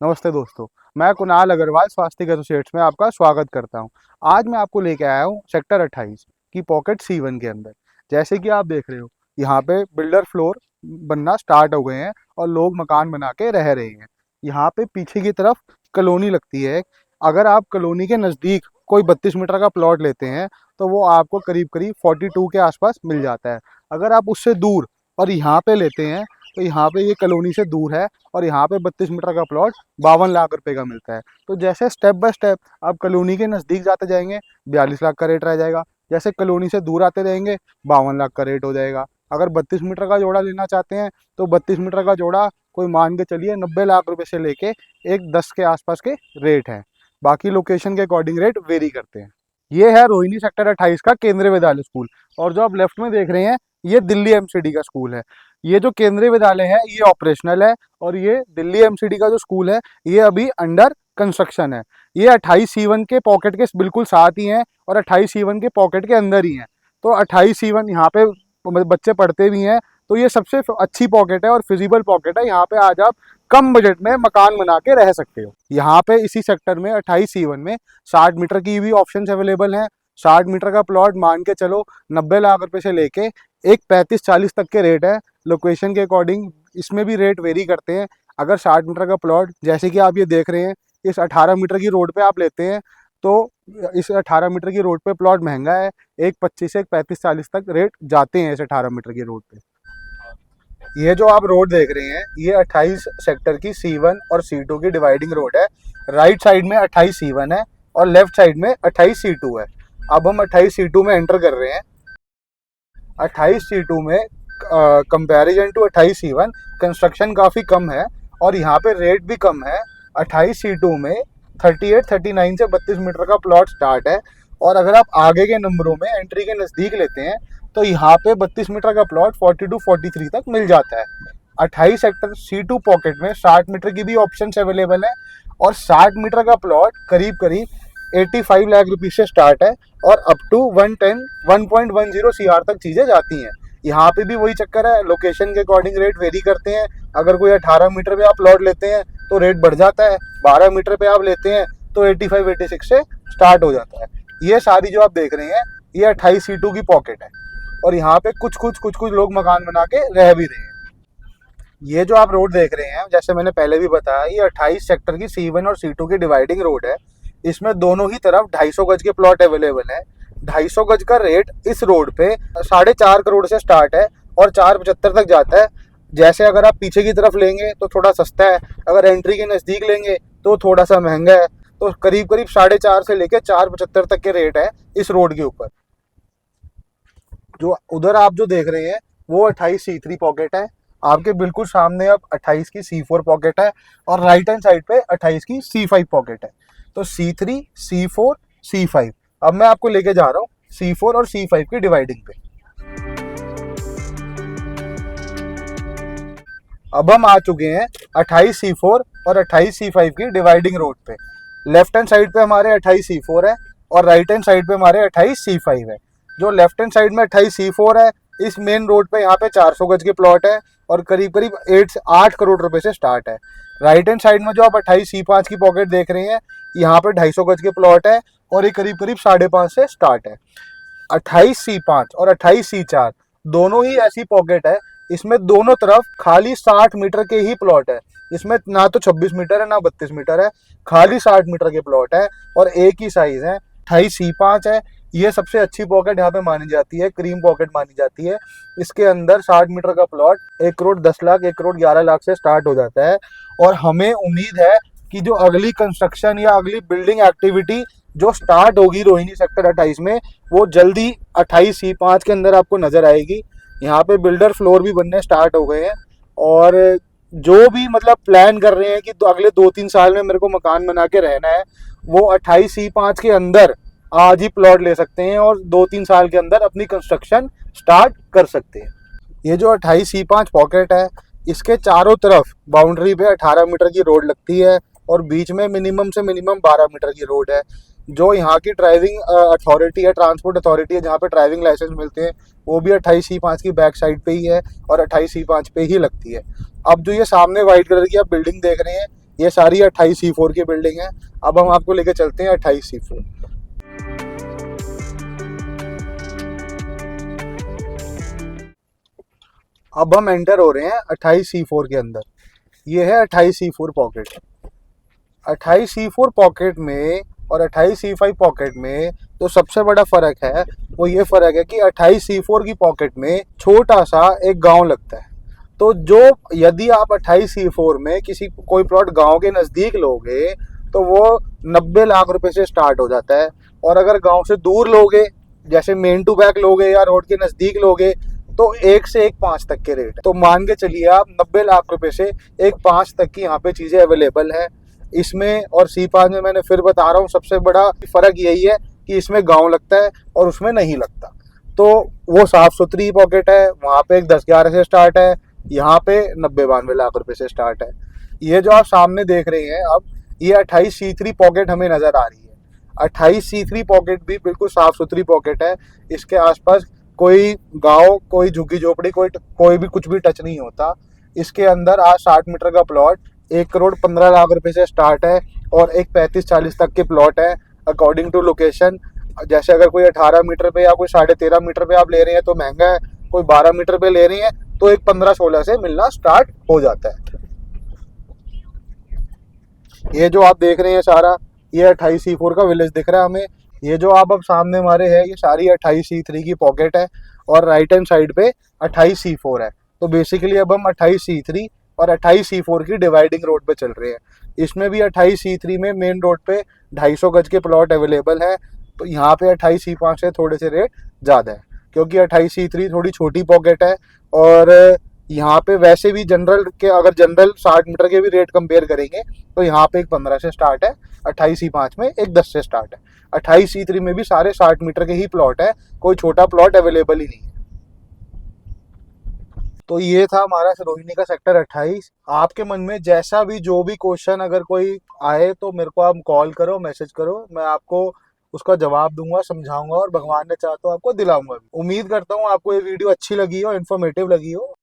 नमस्ते दोस्तों। मैं कुणाल अग्रवाल स्वास्थ्य एसोसिएट्स में आपका स्वागत करता हूं। आज मैं आपको लेके आया हूं सेक्टर 28 की पॉकेट C1 के अंदर। जैसे कि आप देख रहे हो, यहाँ पे बिल्डर फ्लोर बनना स्टार्ट हो गए हैं और लोग मकान बना के रह रहे हैं। यहाँ पे पीछे की तरफ कॉलोनी लगती है। अगर आप कॉलोनी के नज़दीक कोई 32 मीटर का प्लॉट लेते हैं तो वो आपको करीब करीब 42 के आसपास मिल जाता है। अगर आप उससे दूर और यहाँ पे लेते हैं तो यहाँ पे ये कॉलोनी से दूर है और यहाँ पे 32 मीटर का प्लॉट 52 लाख रुपए का मिलता है। तो जैसे स्टेप बाय स्टेप आप कॉलोनी के नज़दीक जाते जाएंगे 42 लाख का रेट रह जाएगा। जैसे कॉलोनी से दूर आते रहेंगे 52 लाख का रेट हो जाएगा। अगर 32 मीटर का जोड़ा लेना चाहते हैं तो 32 मीटर का जोड़ा कोई मान के चलिए 90 लाख रुपए से लेके एक 10 के आसपास के रेट हैं। बाकी लोकेशन के अकॉर्डिंग रेट वेरी करते हैं। ये है रोहिणी सेक्टर 28 का केंद्रीय विद्यालय स्कूल, और जो आप लेफ्ट में देख रहे हैं ये दिल्ली एमसीडी का स्कूल है। ये जो केंद्रीय विद्यालय है ये ऑपरेशनल है और ये दिल्ली एमसीडी का जो स्कूल है ये अभी अंडर कंस्ट्रक्शन है। ये 28C1 के पॉकेट के बिल्कुल साथ ही हैं और 28C1 के पॉकेट के अंदर ही हैं। तो 28C1 यहाँ पे बच्चे पढ़ते भी हैं, तो ये सबसे अच्छी पॉकेट है और फिजिबल पॉकेट है। यहाँ पे आज आप कम बजट में मकान बना के रह सकते हो। यहाँ पे इसी सेक्टर में 28C1 में 60 मीटर की भी ऑप्शन अवेलेबल हैं। 60 मीटर का प्लॉट मान के चलो 90 लाख रुपए से लेके एक 35-40 तक के रेट है। लोकेशन के अकॉर्डिंग इसमें भी रेट वेरी करते हैं। अगर 60 मीटर का प्लॉट जैसे कि आप ये देख रहे हैं इस 18 मीटर की रोड पे आप लेते हैं तो इस 18 मीटर की रोड पे प्लॉट महंगा है। एक 25 से एक 35-40 तक रेट जाते हैं इस 18 मीटर की रोड पे। ये जो आप रोड देख रहे हैं ये 28 सेक्टर की C1 और C2 की डिवाइडिंग रोड है। राइट साइड में 28C1 है और लेफ्ट साइड में 28C2 है। अब हम 28C2 में एंटर कर रहे हैं। 28C2 में कंपैरिजन टू 28C1 कंस्ट्रक्शन काफ़ी कम है और यहाँ पे रेट भी कम है। 28C2 में 38-39 से 32 मीटर का प्लॉट स्टार्ट है और अगर आप आगे के नंबरों में एंट्री के नज़दीक लेते हैं तो यहाँ पे 32 मीटर का प्लॉट 42-43 तक मिल जाता है। 28 सेक्टर C2 पॉकेट में 60 मीटर की भी ऑप्शन अवेलेबल है और 60 मीटर का प्लॉट करीब करीब 85 लाख रुपये से स्टार्ट है और अप टू 110 CR तक चीज़ें जाती हैं। यहाँ पे भी वही चक्कर है, लोकेशन के अकॉर्डिंग रेट वेरी करते हैं। अगर कोई 18 मीटर पे आप प्लॉट लेते हैं तो रेट बढ़ जाता है, 12 मीटर पे आप लेते हैं तो 85-86 से स्टार्ट हो जाता है। ये सारी जो आप देख रहे हैं ये 28C2 की पॉकेट है और यहाँ पे कुछ लोग मकान बना के रह भी रहे हैं। ये जो आप रोड देख रहे हैं जैसे मैंने पहले भी बताया ये 28 सेक्टर की C1 और C2 की डिवाइडिंग रोड है। इसमें दोनों ही तरफ 250 गज के प्लॉट अवेलेबल है। 250 गज का रेट इस रोड पे 4.5 करोड़ से स्टार्ट है और 4.75 तक जाता है। जैसे अगर आप पीछे की तरफ लेंगे तो थोड़ा सस्ता है, अगर एंट्री के नज़दीक लेंगे तो थोड़ा सा महंगा है। तो करीब करीब 4.5 से लेकर 4.75 तक के रेट है इस रोड के ऊपर। जो उधर आप जो देख रहे हैं वो 28C3 पॉकेट है। आपके बिल्कुल सामने अब 28 की C4 पॉकेट है और राइट हैंड साइड पे 28 की C5 पॉकेट है। तो C3, C4, C5। अब मैं आपको लेके जा रहा हूँ C4 और C5 की डिवाइडिंग पे। अब हम आ चुके हैं 28C4 और 28C5 की डिवाइडिंग रोड पे। लेफ्ट हैंड साइड पे हमारे 28C4 है और राइट हैंड साइड पे हमारे 28C5 है। जो लेफ्ट हैंड साइड में 28C4 है इस मेन रोड पे यहाँ पे 400 गज के प्लॉट है और करीब करीब 8 करोड़ रुपए से स्टार्ट है। राइट हैंड साइड में जो आप 28C5 की पॉकेट देख रहे हैं यहाँ पे 250 गज के प्लॉट है और ये करीब करीब 5.5 से स्टार्ट है। 28C5 और 28C4 दोनों ही ऐसी पॉकेट है, इसमें दोनों तरफ खाली 60 मीटर के ही प्लॉट है। इसमें ना तो 26 मीटर है ना 32 मीटर है, खाली 60 मीटर के प्लॉट है और एक ही साइज है। 28C5 है, ये सबसे अच्छी पॉकेट यहाँ पे मानी जाती है, क्रीम पॉकेट मानी जाती है। इसके अंदर 60 मीटर का प्लॉट 1 करोड़ 10 लाख 1 करोड़ 11 लाख से स्टार्ट हो जाता है और हमें उम्मीद है कि जो अगली कंस्ट्रक्शन या अगली बिल्डिंग एक्टिविटी जो स्टार्ट होगी रोहिणी सेक्टर 28 में वो जल्दी 28C5 के अंदर आपको नजर आएगी। यहाँ पे बिल्डर फ्लोर भी बनने स्टार्ट हो गए हैं और जो भी मतलब प्लान कर रहे हैं कि तो अगले 2-3 साल में मेरे को मकान बना के रहना है वो 28C5 के अंदर आज ही प्लॉट ले सकते हैं और 2-3 साल के अंदर अपनी कंस्ट्रक्शन स्टार्ट कर सकते हैं। ये जो 28C5 पॉकेट है इसके चारों तरफ बाउंड्री पे 18 मीटर की रोड लगती है और बीच में मिनिमम से मिनिमम 12 मीटर की रोड है। जो यहाँ की ड्राइविंग अथॉरिटी है, ट्रांसपोर्ट अथॉरिटी है, जहाँ पे ड्राइविंग लाइसेंस मिलते हैं वो भी 28C5 की बैक साइड पे ही है और 28C5 पे ही लगती है। अब जो ये सामने व्हाइट कलर की आप बिल्डिंग देख रहे हैं ये सारी 28C4 की बिल्डिंग है। अब हम आपको लेके चलते हैं 28C4। अब हम एंटर हो रहे हैं 28C4 के अंदर। ये है 28C4 पॉकेट। 28C4 पॉकेट में और 28C5 पॉकेट में तो सबसे बड़ा फर्क है, वो ये फर्क है कि 28C4 की पॉकेट में छोटा सा एक गांव लगता है। तो जो यदि आप 28C4 में किसी कोई प्लॉट गांव के नज़दीक लोगे तो वो 90 लाख रुपए से स्टार्ट हो जाता है, और अगर गांव से दूर लोगे, जैसे मेन टू बैक लोगे या रोड के नज़दीक लोगे, तो 1 से 1.5 तक के रेट। तो मान के चलिए आप 90 लाख रुपए से 1.5 तक की यहाँ पे चीज़ें अवेलेबल है इसमें। और C5 में मैंने फिर बता रहा हूँ, सबसे बड़ा फ़र्क यही है कि इसमें गांव लगता है और उसमें नहीं लगता। तो वो साफ़ सुथरी पॉकेट है, वहाँ पे एक 10-11 से स्टार्ट है, यहाँ पे 90-92 लाख रुपए से स्टार्ट है। ये जो आप सामने देख रहे हैं अब, ये 28C3 पॉकेट हमें नज़र आ रही है। 28C3 पॉकेट भी बिल्कुल साफ़ सुथरी पॉकेट है। इसके आसपास कोई गांव, कोई झुग्गी झोपड़ी, कोई भी कुछ भी टच नहीं होता। इसके अंदर आज 60 मीटर का प्लॉट 1,15 लाख रुपए से स्टार्ट है, और एक 35-40 तक के प्लॉट है अकॉर्डिंग टू लोकेशन। जैसे अगर कोई 18 मीटर पे या कोई 13.5 मीटर पे आप ले रहे हैं तो महंगा है, कोई 12 मीटर पे ले रही हैं तो एक 15-16 से मिलना स्टार्ट हो जाता है। ये जो आप देख रहे हैं सारा, ये 28C4 का विलेज दिख रहा है हमें। ये जो आप अब सामने हमारे है, ये सारी 28C3 की पॉकेट है, और राइट हैंड साइड पे 28C4 है। तो बेसिकली अब हम 28C3 और 28C4 की डिवाइडिंग रोड पे चल रहे हैं। इसमें भी 28C3 में मेन रोड पे 250 गज के प्लॉट अवेलेबल है। तो यहाँ पे 28C5 से थोड़े से रेट ज़्यादा है, क्योंकि 28C3 थोड़ी छोटी पॉकेट है। और यहाँ पे वैसे भी जनरल के, अगर जनरल 60 मीटर के भी रेट कंपेयर करेंगे तो यहाँ पे एक 15 से स्टार्ट है, 28C5 में एक 10 से स्टार्ट है। 28C3 में भी सारे 60 मीटर के ही प्लॉट है, कोई छोटा प्लॉट अवेलेबल ही नहीं है। तो ये था हमारा रोहिणी का सेक्टर 28। आपके मन में जैसा भी जो भी क्वेश्चन अगर कोई आए तो मेरे को आप कॉल करो, मैसेज करो, मैं आपको उसका जवाब दूंगा, समझाऊंगा, और भगवान ने चाहा तो आपको दिलाऊंगा भी। उम्मीद करता हूँ आपको ये वीडियो अच्छी लगी हो, इन्फॉर्मेटिव लगी हो।